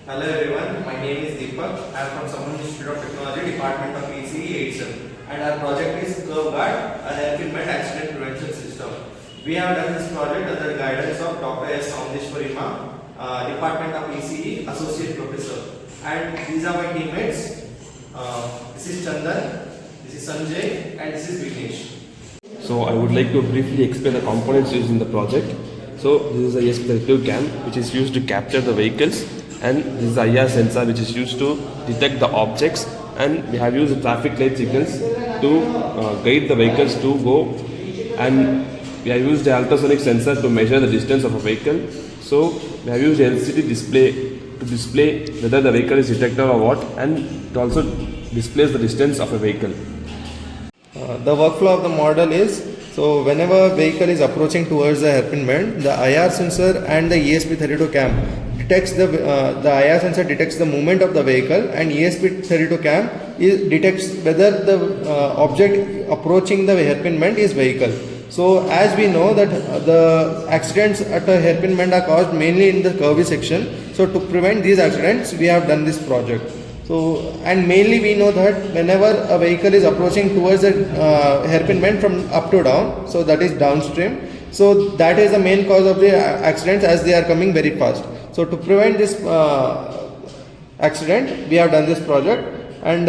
Hello everyone, my name is Deepak. I am from Samman Institute of Technology, Department of ECE 87, and our project is Curve Guard, a hairpin belt accident prevention system. We have done this project under the guidance of Dr. S. Saundeshwarima, Department of ECE Associate Professor. And these are my teammates. This is Chandan, this is Sanjay, and this is Vignesh. So I would like to briefly explain the components used in the project. So this is a ESP32 cam which is used to capture the vehicles, and this is the IR sensor which is used to detect the objects, and we have used the traffic light signals to guide the vehicles to go, and we have used the ultrasonic sensor to measure the distance of a vehicle. So we have used LCD display to display whether the vehicle is detected or what, and it also displays the distance of a vehicle. The workflow of the model is, so whenever a vehicle is approaching towards the hairpin bend, the IR sensor and the ESP32 cam detects the IR sensor detects the movement of the vehicle, and ESP32 cam detects whether the object approaching the hairpin bend is vehicle. So as we know that the accidents at a hairpin bend are caused mainly in the curvy section. So to prevent these accidents, we have done this project. So, and mainly we know that whenever a vehicle is approaching towards the hairpin bend from up to down, so that is downstream. So that is the main cause of the accidents, as they are coming very fast. So to prevent this accident, we have done this project, and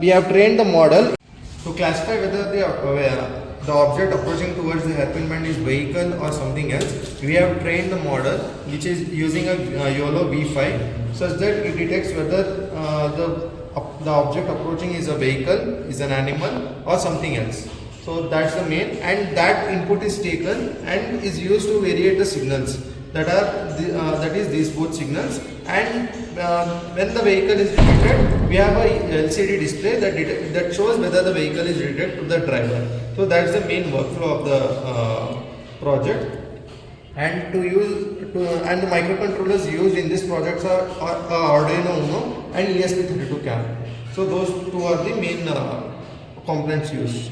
we have trained the model to classify whether the object approaching towards the hairpin bend is vehicle or something else. We have trained the model which is using a YOLO V5 such that it detects whether the object approaching is a vehicle, is an animal or something else. So that's the main, and that input is taken and is used to variate the signals that are that is these both signals, and when the vehicle is detected, we have a LCD display that shows whether the vehicle is detected to the driver. So that's the main workflow of the project. And and the microcontrollers used in this project are Arduino Uno and ESP32 cam. So those two are the main components used.